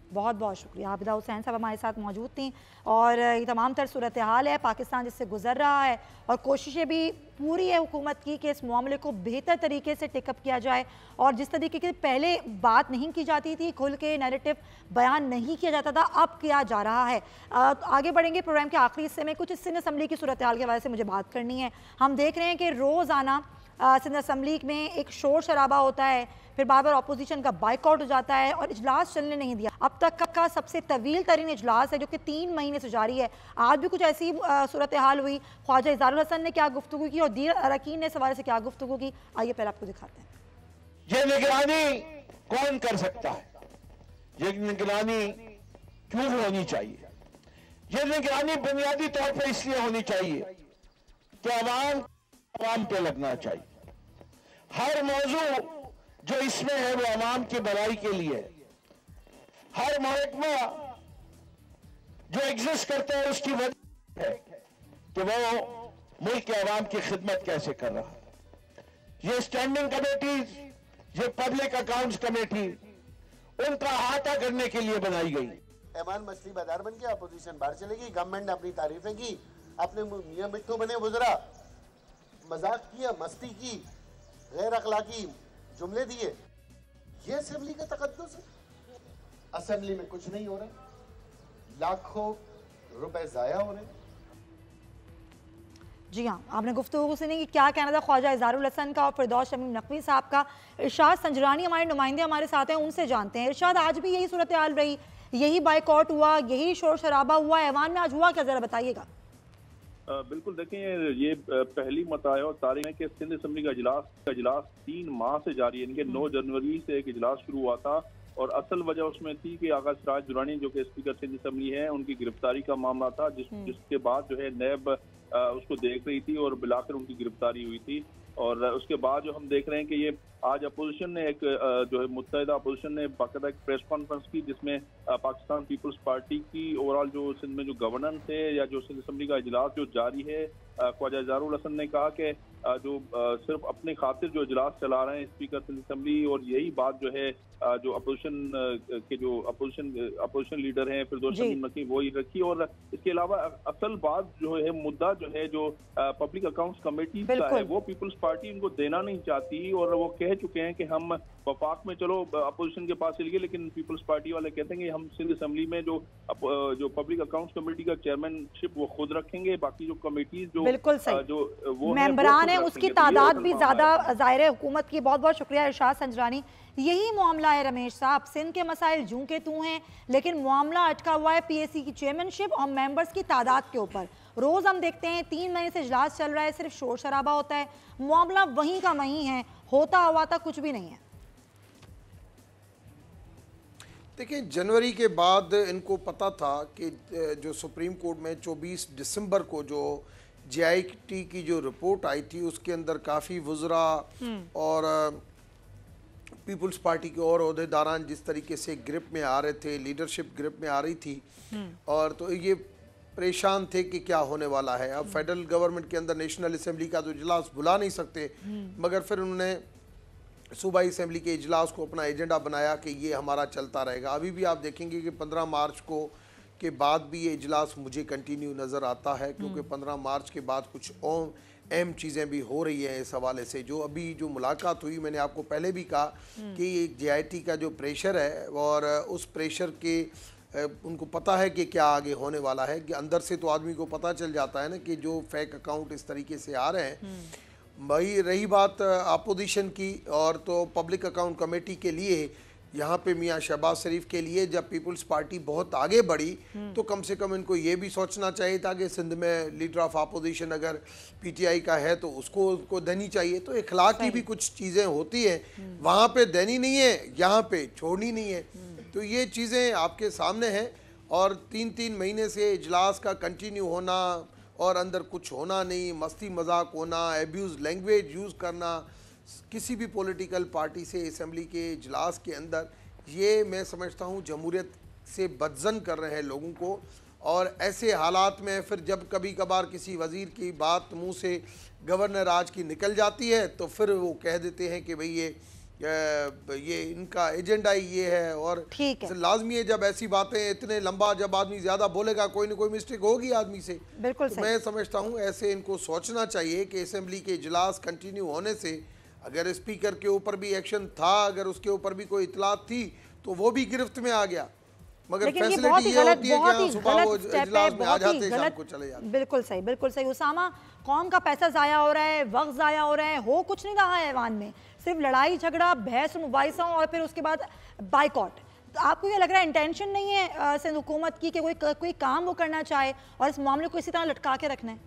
बहुत बहुत शुक्रिया। आबिदा हुसैन साहब हमारे साथ मौजूद थी और ये तमाम तर सूरत हाल है पाकिस्तान जिससे गुजर रहा है और कोशिशें भी पूरी है हुकूमत की कि इस मामले को बेहतर तरीके से टेकअप किया जाए और जिस तरीके की पहले बात नहीं की जाती थी, खुल के नैरेटिव बयान नहीं किया जाता था, अब किया जा रहा है। आगे बढ़ेंगे प्रोग्राम के आखिरी हिस्से में। कुछ सिंध असम्बली की सूरत हाल के हवाले से मुझे बात करनी है। हम देख रहे हैं कि रोज़ाना सिंध असम्बली में एक शोर शराबा होता है, फिर बार बार अपोजिशन का बाइकआउट हो जाता है और इजलास चलने नहीं दिया। अब तक का सबसे तवील तरीन इजलास है जो कि 3 महीने से जारी है। आज भी कुछ ऐसी सूरत हाल हुई। ख्वाजा इज़हारुल हसन ने क्या गुफ्तगू की और दीर अरकान ने इस हवाले से क्या गुफ्तगू की, आइए पहले आपको दिखाते हैं। ये निगरानी कौन कर सकता है? ये निगरानी क्यों होनी चाहिए? ये निगरानी बुनियादी तौर पर इसलिए होनी चाहिए कि अवाम पे लगना चाहिए। हर मौजू जो इसमें है वो अवाम की भलाई के लिए है। हर महकमा जो एग्जिस्ट करता है उसकी वजह है कि वो मुल्क के अवाम की खिदमत कैसे कर रहा है। ये स्टैंडिंग कमेटीज, ये पब्लिक अकाउंट्स कमेटी उनका अहाता करने के लिए बनाई गई। ऐमान मछली बाजार बन गया, अपोजिशन बाहर चलेगी, गवर्नमेंट ने अपनी तारीफें की, अपने मियां मिट्टू बने गुजरा, मजाक किया, मस्ती की, गैर अखलाकी जुमले दिए। ये असेंबली का तकद्दुस है। असेंबली में कुछ नहीं हो रहा, लाखों रुपए जाया हो रहे। जी हाँ, आपने गुफ्तगू सुनी कि क्या कहना था ख्वाजा इज़हारुल हसन का और फिरदौस शमीम नकवी साहब का। इरशाद संजरानी हमारे नुमाइंदे हमारे साथ हैं, उनसे जानते हैं। इरशाद, आज भी यही सूरत हाल रही, यही बाइकआउट हुआ, यही शोर शराबा हुआ ऐवान में, आज हुआ क्या, जरा बताइएगा। बिल्कुल, देखें ये पहली मताया और तारीख है कि सिंध असम्बली का इजलास 3 माह से जारी है। इनके 9 जनवरी से एक इजलास शुरू हुआ था और असल वजह उसमें थी कि आगा सिराज दुरानी जो कि स्पीकर सिंध असम्बली है, उनकी गिरफ्तारी का मामला था, जिसके बाद जो है नैब उसको देख रही थी और बिलाकर उनकी गिरफ्तारी हुई थी। और उसके बाद जो हम देख रहे हैं कि ये आज अपोजिशन ने एक जो है मुत्तहिदा अपोजिशन ने बाकायदा एक प्रेस कॉन्फ्रेंस की जिसमें पाकिस्तान पीपल्स पार्टी की ओवरऑल जो सिंध में जो गवर्नेंस है या जो सिंध असम्बली का इजलास जो जारी है, ख्वाजा इज़हारुल हसन ने कहा कि जो सिर्फ अपने खातिर जो इजलास चला रहे हैं स्पीकर सिंध असम्बली, और यही बात जो है जो अपोजिशन के जो अपोजिशन लीडर हैं फिरदौस शमीम नकवी वही रखी। और इसके अलावा असल बात जो है मुद्दा जो है जो पब्लिक अकाउंट्स कमेटी का है वो पीपल्स पार्टी उनको देना नहीं चाहती और वो कह चुके हैं कि हम वफाक में चलो अपोजिशन के पास चले गए, लेकिन पीपल्स पार्टी वाले कहते हैं कि हम सिंध असम्बली में जो पब्लिक अकाउंट्स कमेटी का चेयरमैनशिप वो खुद रखेंगे, बाकी जो कमेटीज जो बिल्कुल सही जो वो मेंबरान है उसकी तादाद भी ज्यादा जाहिर है हुकूमत की। बहुत बहुत शुक्रिया इरशाद संजरानी। यही मामला है रमेश साहब, सिंध के मसाइल जूं के तू हैं, लेकिन मामला अटका हुआ है पीएसी की चेयरमैनशिप और मेंबर्स की तादाद के ऊपर। रोज हम देखते हैं 3 महीने से इजलास चल रहा है, सिर्फ शोर शराबा होता है, मामला वहीं का वहीं है, होता हुआ था कुछ भी नहीं है। देखिए, जनवरी के बाद इनको पता था कि जो सुप्रीम कोर्ट में 24 दिसंबर को जो JIT की जो रिपोर्ट आई थी उसके अंदर काफ़ी वुज़रा और पीपल्स पार्टी के और ओहदेदारान जिस तरीके से ग्रिप में आ रहे थे, लीडरशिप ग्रिप में आ रही थी, और तो ये परेशान थे कि क्या होने वाला है। अब फेडरल गवर्नमेंट के अंदर नेशनल असम्बली का तो इजलास बुला नहीं सकते, मगर फिर उन्होंने सूबाई असम्बली के इजलास को अपना एजेंडा बनाया कि ये हमारा चलता रहेगा। अभी भी आप देखेंगे कि 15 मार्च को के बाद भी ये इजलास मुझे कंटिन्यू नज़र आता है, क्योंकि 15 मार्च के बाद कुछ और अहम चीज़ें भी हो रही हैं इस हवाले से। जो अभी जो मुलाकात हुई, मैंने आपको पहले भी कहा कि एक JIT का जो प्रेशर है और उस प्रेशर के उनको पता है कि क्या आगे होने वाला है, कि अंदर से तो आदमी को पता चल जाता है ना कि जो फेक अकाउंट इस तरीके से आ रहे हैं। भाई रही बात अपोजिशन की और तो पब्लिक अकाउंट कमेटी के लिए यहाँ पे मियाँ शहबाज शरीफ के लिए जब पीपल्स पार्टी बहुत आगे बढ़ी तो कम से कम इनको ये भी सोचना चाहिए था कि सिंध में लीडर ऑफ अपोजिशन अगर PTI का है तो उसको देनी चाहिए। तो इखलाक की भी कुछ चीज़ें होती हैं, वहाँ पे देनी नहीं है, यहाँ पे छोड़नी नहीं है। तो ये चीज़ें आपके सामने हैं। और 3-3 महीने से इजलास का कंटिन्यू होना और अंदर कुछ होना नहीं, मस्ती मजाक होना, एब्यूज़ लैंग्वेज यूज़ करना किसी भी पॉलिटिकल पार्टी से असम्बली के इजलास के अंदर, ये मैं समझता हूँ जमहूरियत से बदजन कर रहे हैं लोगों को। और ऐसे हालात में फिर जब कभी कभार किसी वज़ीर की बात मुंह से गवर्नर आज की निकल जाती है तो फिर वो कह देते हैं कि भाई ये ये इनका एजेंडा ही ये है। और लाजमी है जब ऐसी बातें इतने लंबा जब आदमी ज्यादा बोलेगा कोई ना कोई मिस्टेक होगी आदमी से। बिल्कुल तो मैं समझता हूँ ऐसे इनको सोचना चाहिए कि असेंबली के इजलास कंटिन्यू होने से अगर स्पीकर के ऊपर भी एक्शन था, अगर उसके ऊपर भी कोई इतलात थी तो वो भी गिरफ्त में आ गया, मगर फैसिलिटी ये होती है कि सुबह वो इजलास में आ जाते हैं, शाम को चले जाते हैं। बिल्कुल सही, बिल्कुल सही उसामा। कौम का पैसा ज़ाया हो रहा है, वक्त ज़ाया हो रहा है, हो कुछ नहीं रहा है ऐवान में, सिर्फ लड़ाई झगड़ा, बहस मुबाहिसा और फिर उसके बाद बाइकआउट। तो आपको ये लग रहा है इंटेंशन नहीं है सिंध हुकूमत की कि कोई काम वो करना चाहे और इस मामले को इसी तरह लटका के रखना है?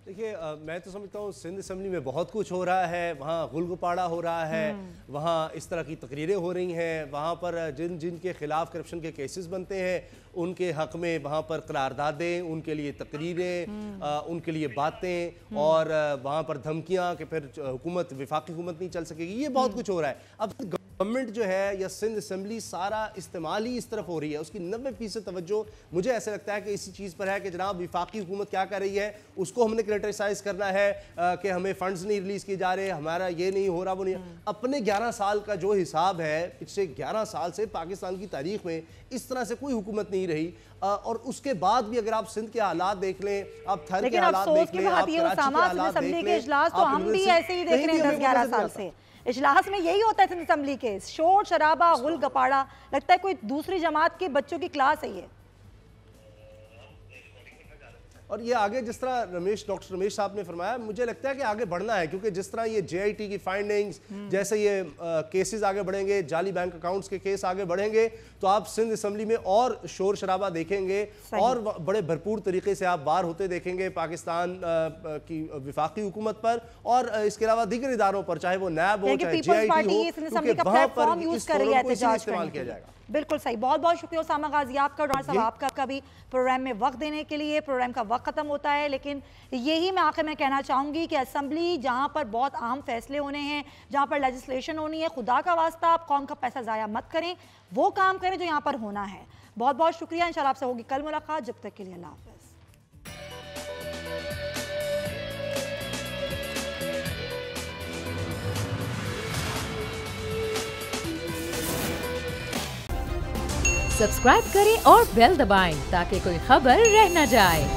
देखिए मैं तो समझता हूँ सिंध असम्बली में बहुत कुछ हो रहा है, वहाँ गुलगुपाड़ा हो रहा है, वहाँ इस तरह की तकरीरें हो रही हैं, वहाँ पर जिन जिन के ख़िलाफ़ करप्शन के केसेस बनते हैं उनके हक़ में वहाँ पर करारदादें, उनके लिए तकरीरें, उनके लिए बातें और वहाँ पर धमकियाँ कि फिर हुकूमत वफाकी हुकूमत नहीं चल सकेगी, ये बहुत कुछ हो रहा है। अब गवर्नमेंट जो है या सिंध असम्बली सारा इस्तेमाल ही इस तरफ हो रही है, उसकी 90% तवज्जो मुझे ऐसे लगता है कि इसी चीज़ पर है कि जनाब वफाकी हुकूमत क्या कर रही है, उसको हमने क्रिटिसाइज़ करना है कि हमें फंड्स नहीं रिलीज़ किए जा रहे, हमारा ये नहीं हो रहा वो नहीं। अपने 11 साल का जो हिसाब है, पिछले 11 साल से पाकिस्तान की तारीख में इस तरह से कोई हुकूमत नहीं रही और उसके बाद भी अगर आप सिंध के हालात देख लें, आप थर के हालात देख लें, आप कराची के हालात देख लें, तो हम भी ऐसे ही देख रहे हैं 10-11 साल से। इजलास में यही होता है सिंध असम्बली के, शोर शराबा, गुल गपाड़ा, लगता है कोई दूसरी जमात के बच्चों की क्लास है ये। और ये आगे जिस तरह डॉक्टर रमेश साहब ने फरमाया, मुझे लगता है कि आगे बढ़ना है, क्योंकि जिस तरह ये JIT की फाइंडिंग्स, जैसे ये केसेस आगे बढ़ेंगे, जाली बैंक अकाउंट्स के केस आगे बढ़ेंगे, तो आप सिंध असम्बली में और शोर शराबा देखेंगे और बड़े भरपूर तरीके से आप बार होते देखेंगे पाकिस्तान की वफाकी हुकूमत पर और इसके अलावा दीगर इदारों पर, चाहे वो नैब हो चाहे JIT हो, क्योंकि वहाँ पर इस फोरम को इस्तेमाल किया जाएगा। बिल्कुल सही, बहुत बहुत शुक्रिया उसामा गाजी आपका, डॉक्टर साहब आपका भी प्रोग्राम में वक्त देने के लिए। प्रोग्राम का वक्त ख़त्म होता है, लेकिन यही मैं आखिर में कहना चाहूँगी कि असम्बली जहाँ पर बहुत अहम फैसले होने हैं, जहाँ पर लेजिस्लेशन होनी है, खुदा का वास्ता आप कौम का पैसा ज़ाया मत करें, वो काम करें जो यहाँ पर होना है। बहुत बहुत शुक्रिया, इंशाल्लाह आपसे होगी कल मुलाकात, जब तक के लिए अल्लाह हाफ़िज़। सब्सक्राइब करें और बेल दबाएं ताकि कोई खबर रह न जाए।